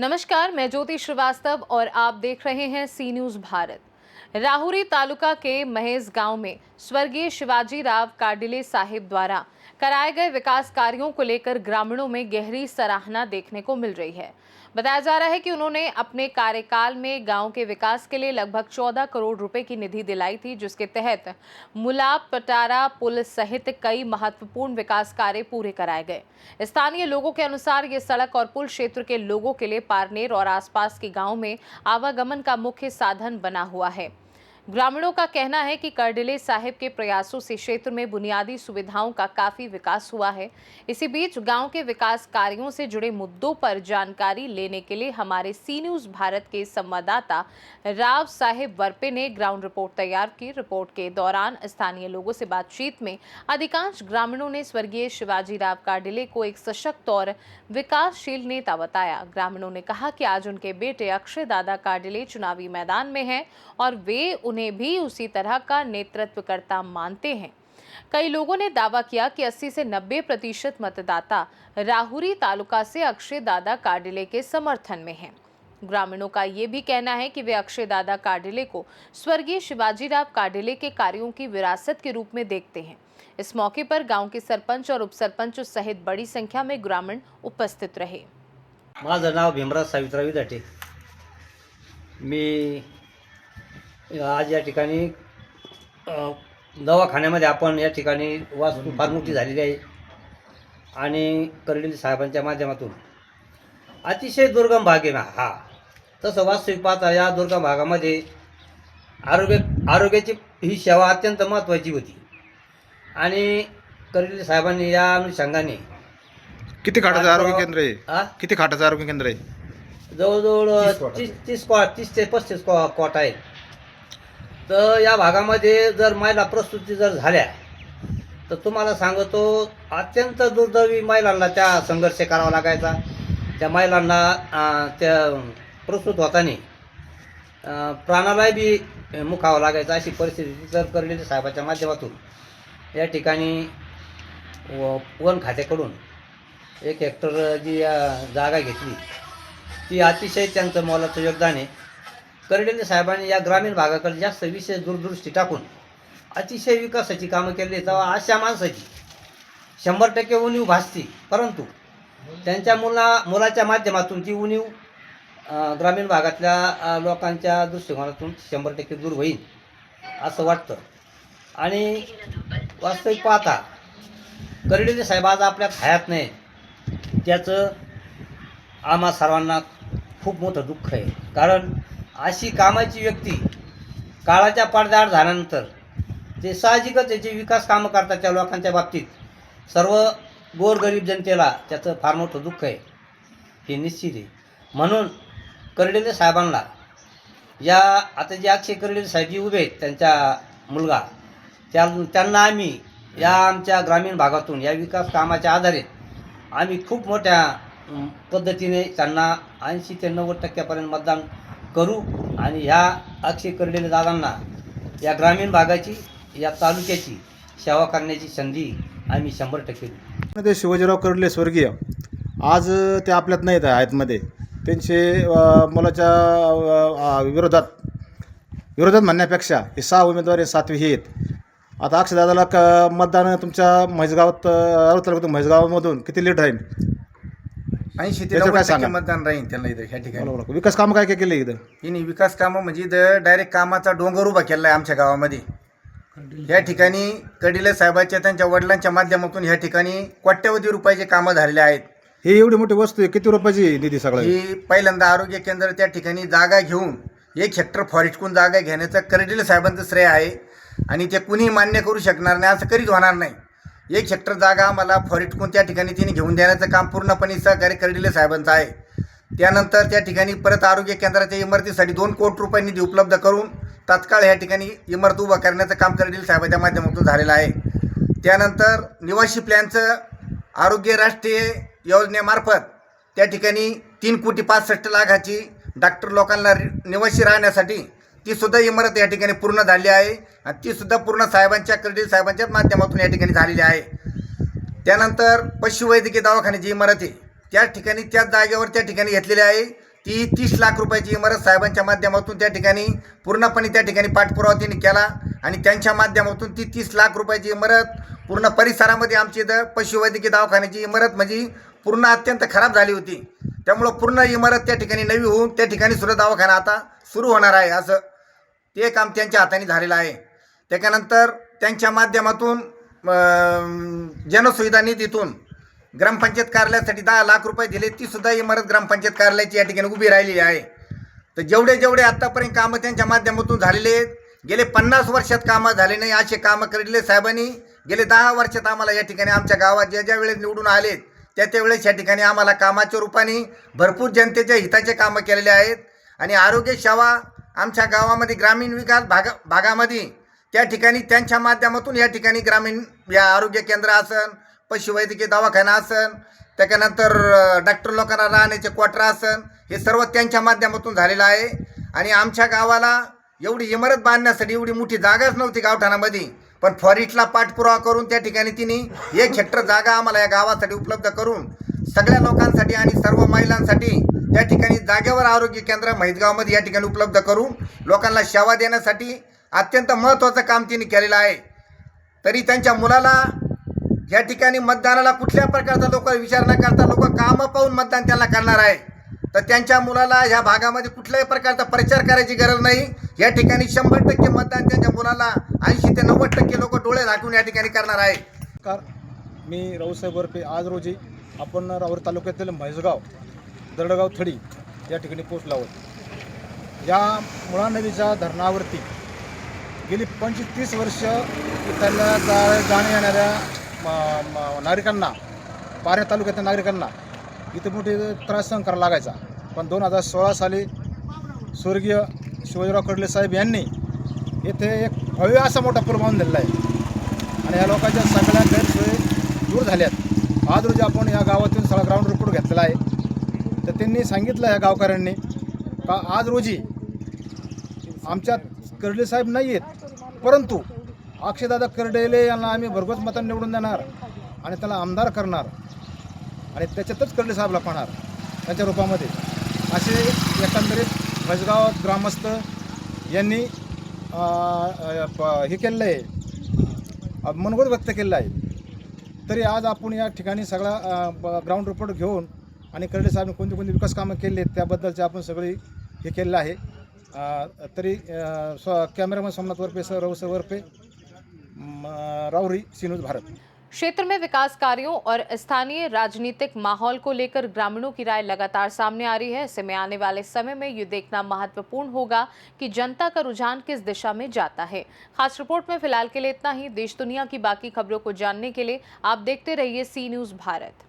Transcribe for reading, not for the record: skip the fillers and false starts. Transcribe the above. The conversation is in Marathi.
नमस्कार, मैं ज्योति श्रीवास्तव और आप देख रहे हैं सी न्यूज भारत। राहुरी तालुका के महेश गांव में स्वर्गीय शिवाजी राव काडिले साहिब द्वारा कराए गए विकास कार्यों को लेकर ग्रामीणों में गहरी सराहना देखने को मिल रही है। बताया जा रहा है कि उन्होंने अपने कार्यकाल में गांव के विकास के लिए लगभग 14 करोड़ रुपए की निधि दिलाई थी, जिसके तहत मुलाब पटारा पुल सहित कई महत्वपूर्ण विकास कार्य पूरे कराए गए। स्थानीय लोगों के अनुसार ये सड़क और पुल क्षेत्र के लोगों के लिए पारनेर और आसपास के गांव में आवागमन का मुख्य साधन बना हुआ है। ग्रामीणों का कहना है कि काडिले साहिब के प्रयासों से क्षेत्र में बुनियादी सुविधाओं का काफी विकास हुआ है। इसी बीच गांव के विकास कार्यों से जुड़े मुद्दों पर जानकारी लेने के लिए हमारे सी न्यूज भारत के संवाददाता राव साहिब वर्पे ने ग्राउंड रिपोर्ट तैयार की। रिपोर्ट के दौरान स्थानीय लोगों से बातचीत में अधिकांश ग्रामीणों ने स्वर्गीय शिवाजी राव काडिले को एक सशक्त और विकासशील नेता बताया। ग्रामीणों ने कहा कि आज उनके बेटे अक्षय दादा काडिले चुनावी मैदान में हैं और वे उन्हें भी उसी तरह का नेतृत्व करता मानते हैं। कई लोगों ने दावा किया कि 80 से 90% मतदाता राहुरी तालुका से अक्षय दादा काडिले के समर्थन में हैं। ग्रामीणों का ये भी कहना है कि वे अक्षय दादा काडिले को स्वर्गीय शिवाजी राव काडिले के कार्यों की विरासत के रूप में देखते हैं। इस मौके पर गांव के सरपंच और उपसरपंच सहित बड़ी संख्या में ग्रामीण उपस्थित रहे। माझं नाव भीमराज सावित्रा विदाटे। मी आज या ठिकाणी दवाखान्यामध्ये आपण या ठिकाणी वास्तू फार मोठी झालेली आहे आणि कर्डिले साहेबांच्या माध्यमातून अतिशय दुर्गम भाग आहे हा। तसं वास्तविक पाहता या दुर्गम भागामध्ये आरोग्याची ही सेवा अत्यंत महत्त्वाची होती आणि कर्डिले साहेबांनी या अनुषंगाने किती खाटाचं आरोग्य केंद्र आहे? किती खाटाचं आरोग्य केंद्र आहे? जवळजवळ 30 ते 35 कॉट आहेत। तर या भागामध्ये जर महिला प्रसूती जर झाल्या तर तुम्हाला सांगतो अत्यंत दुर्दैवी महिलांना त्या संघर्ष करावा लागायचा। त्या महिलांना त्या प्रसूत होताना प्राणालाही बी मुखावं लागायचं अशी परिस्थिती तर कर्डिले साहेबाच्या माध्यमातून या ठिकाणी वन खात्याकडून 1 हेक्टर जी जागा घेतली ती अतिशय त्यांचं मोलाचं योगदान आहे। कर्डिले साहेबांनी या ग्रामीण भागाकडे जास्त विशेष दूरदृष्टी टाकून अतिशय विकासाची कामं केली। तेव्हा अशा माणसाची 100% उणीव भासती, परंतु त्यांच्या मुलाच्या माध्यमातून ती उणीव ग्रामीण भागातल्या लोकांच्या दृष्टिकोनातून 100% दूर होईल असं वाटतं। आणि वास्तविक पाहता कर्डिले साहेब आज आपल्या हयात नाही, त्याचं आम्हा सर्वांना खूप मोठं दुःख आहे। कारण अशी कामाची व्यक्ती काळाच्या पडद्याआड झाल्यानंतर ते साहजिकच त्याचे विकास कामं करतात त्या लोकांच्या बाबतीत सर्व गोरगरीब जनतेला त्याचं फार मोठं दुःख आहे, हे निश्चित आहे। म्हणून कर्डिले साहेबांना या आता जे अक्षय कर्डिले साहेब जी उभे आहेत त्यांचा मुलगा त्यांना आम्ही या आमच्या ग्रामीण भागातून या विकास कामाच्या आधारे आम्ही खूप मोठ्या पद्धतीने त्यांना 80 ते 90% मतदान करू आणि ह्या अक्षय कर्डिले दादांना या ग्रामीण भागाची या तालुक्याची सेवा करण्याची संधी आम्ही 100% देऊ। ते शिवाजीराव कर्डिले स्वर्गीय आज ते आपल्यात नाहीत आयतमध्ये, त्यांचे मुलाच्या विरोधात म्हणण्यापेक्षा हे 6 उमेदवार 7वी हे आहेत। आता अक्षयदादाला मतदान तुमच्या म्हैसगावात तालुक्यातून म्हैसगावामधून किती लीड राहील? 80 ते 90% मतदान राहील त्यांना इथं ह्या ठिकाणी। विकास कामं काय काय केले इथं? हिने विकास कामं म्हणजे इथं डायरेक्ट कामाचा डोंगर उभा केला आहे आमच्या गावामध्ये। ह्या ठिकाणी कर्डिले साहेबांच्या त्यांच्या वडिलांच्या माध्यमातून ह्या ठिकाणी कोट्यवधी रुपयाचे कामं झालेले आहेत। ही एवढी मोठी वस्तू आहे, किती रुपयाची निधी सगळं? ही पहिल्यांदा आरोग्य केंद्र त्या ठिकाणी जागा घेऊन 1 हेक्टर फॉरेस्टकून जागा घेण्याचं कर्डिले साहेबांचं श्रेय आहे आणि ते कुणीही मान्य करू शकणार नाही, असं कधीच होणार नाही। 1 हेक्टर जागा आम्हाला फॉरेस्टकून त्या ठिकाणी तिने घेऊन देण्याचं काम पूर्णपणे सहकारी कर्डिले साहेबांचं आहे। त्यानंतर त्या ठिकाणी परत आरोग्य केंद्राच्या इमारतीसाठी 2 कोटी रुपये निधी उपलब्ध करून तात्काळ ह्या ठिकाणी इमारत उभा करण्याचं काम कर्डिले साहेबांच्या माध्यमातून झालेलं आहे। त्यानंतर निवासी प्लॅनचं आरोग्य राष्ट्रीय योजनेमार्फत त्या ठिकाणी 3,65,00,000 डॉक्टर लोकांना निवासी राहण्यासाठी ती सुद्धा इमारत या ठिकाणी पूर्ण झाली आहे आणि ती सुद्धा पूर्ण साहेबांच्या कर्डिले साहेबांच्याच माध्यमातून या ठिकाणी झालेली आहे। त्यानंतर पशुवैद्यकीय दवाखान्याची इमारत आहे त्या ठिकाणी त्याच जागेवर त्या ठिकाणी घेतलेली आहे। ती 30 लाख रुपयाची इमारत साहेबांच्या माध्यमातून त्या ठिकाणी पूर्णपणे त्या ठिकाणी पाठपुरावा त्यांनी केला आणि त्यांच्या माध्यमातून ती 30 लाख रुपयाची इमारत पूर्ण परिसरामध्ये आमची इथं पशुवैद्यकीय दवाखान्याची इमारत म्हणजे पूर्ण अत्यंत खराब झाली होती. त्यामुळं पूर्ण इमारत त्या ठिकाणी नवी होऊन त्या ठिकाणी सुद्धा दवाखाना आता सुरू होणार आहे. असं ते काम त्यांच्या हाताने झालेलं आहे. त्याच्यानंतर त्यांच्या माध्यमातून जनसुविधा निधीतून ग्रामपंचायत कार्यालयासाठी 10 लाख रुपये दिले. ती सुद्धा इमारत ग्रामपंचायत कार्यालयाची या ठिकाणी उभी राहिलेली आहे. तर जेवढे आत्तापर्यंत कामं त्यांच्या माध्यमातून झालेले आहेत, गेले 50 वर्षात कामं झाले नाही असे कामं केलेले साहेबांनी गेले 10 वर्षात आम्हाला या ठिकाणी आमच्या गावात ज्या वेळेस निवडून आलेत त्या वेळेस या ठिकाणी आम्हाला कामाच्या रूपाने भरपूर जनतेच्या हिताचे कामं केलेले आहेत. आणि आरोग्य सेवा आमच्या गावामध्ये ग्रामीण विकास भागामध्ये त्या ठिकाणी त्यांच्या माध्यमातून या ठिकाणी ग्रामीण या आरोग्य केंद्र असन, पशुवैद्यकीय दवाखाना असन, त्याच्यानंतर डॉक्टर लोकांना राहण्याचे क्वार्टर असन, हे सर्व त्यांच्या माध्यमातून झालेलं आहे. आणि आमच्या गावाला एवढी इमारत बांधण्यासाठी एवढी मोठी जागाच नव्हती गावठाणामध्ये, पण फॉरेस्टला पाठपुरावा करून त्या ठिकाणी तिने 1 हेक्टर जागा आम्हाला या गावासाठी उपलब्ध करून सगळ्या लोकांसाठी आणि सर्व महिलांसाठी त्या ठिकाणी जागेवर आरोग्य केंद्र म्हैसगावमध्ये या ठिकाणी उपलब्ध करून लोकांना सेवा देण्यासाठी अत्यंत महत्त्वाचं काम तिने केलेलं आहे. तरी त्यांच्या मुलाला या ठिकाणी मतदानाला कुठल्या प्रकारचा लोक विचार न करता लोक कामं पाहून मतदान त्यांना करणार आहे. तर त्यांच्या मुलाला ह्या भागामध्ये कुठल्याही प्रकारचा प्रचार करायची गरज नाही. या ठिकाणी 100% मतदान त्यांच्या मुलाला 80 ते 90% लोक डोळे झाकून या ठिकाणी करणार आहे. मी राऊसाहेब वरपे आज रोजी आपण राहुरी तालुक्यातील म्हैसगाव दरडगाव थडी या ठिकाणी पोहोचलो आहोत. या मुळा नदीच्या धरणावरती गेली 25-30 वर्ष त्यांना जाण्या येणाऱ्या नागरिकांना, पारनेर तालुक्यातील नागरिकांना इथे मोठे त्रास सहन करावा लागायचा. पण 2016 साली स्वर्गीय शिवाजीराव कर्डिले साहेब यांनी येथे एक भव्य असा मोठा पूल बांधून दिलेला आहे आणि या लोकांच्या सगळ्या गैरसोयी दूर झाल्यात. आज रोजी आपण या गावातून सगळा ग्राउंड रिपोर्ट घेतलेला आहे. तर त्यांनी सांगितलं या गावकऱ्यांनी का आज रोजी आमच्यात कर्डिले साहेब नाही आहेत, परंतु अक्षयदादा कर्डिले यांना आम्ही भरघोस मतांनी निवडून देणार आणि त्याला आमदार करणार आणि त्याच्यातच कर्डिले साहेबला पाहणार त्यांच्या रूपामध्ये, असे एकंदरीत म्हैसगाव ग्रामस्थ यांनी हे केलेलं आहे, मनोगत व्यक्त केलेलं आहे. तरी आज आपण या ठिकाणी सगळा ग्राउंड रिपोर्ट घेऊन आणि कर्डिले साहेबने कोणती विकास कामं केली आहेत त्याबद्दलचे आपण सगळी हे केलेलं आहे. तरी cameraman Somnath Warpe sir, Raosaheb Warpe, Rahuri C news Bharat. क्षेत्र में विकास कार्यों और स्थानीय राजनीतिक माहौल को लेकर ग्रामीणों की राय लगातार सामने आ रही है। ऐसे में आने वाले समय में ये देखना महत्वपूर्ण होगा कि जनता का रुझान किस दिशा में जाता है। खास रिपोर्ट में फिलहाल के लिए इतना ही। देश दुनिया की बाकी खबरों को जानने के लिए आप देखते रहिए सी न्यूज़ भारत।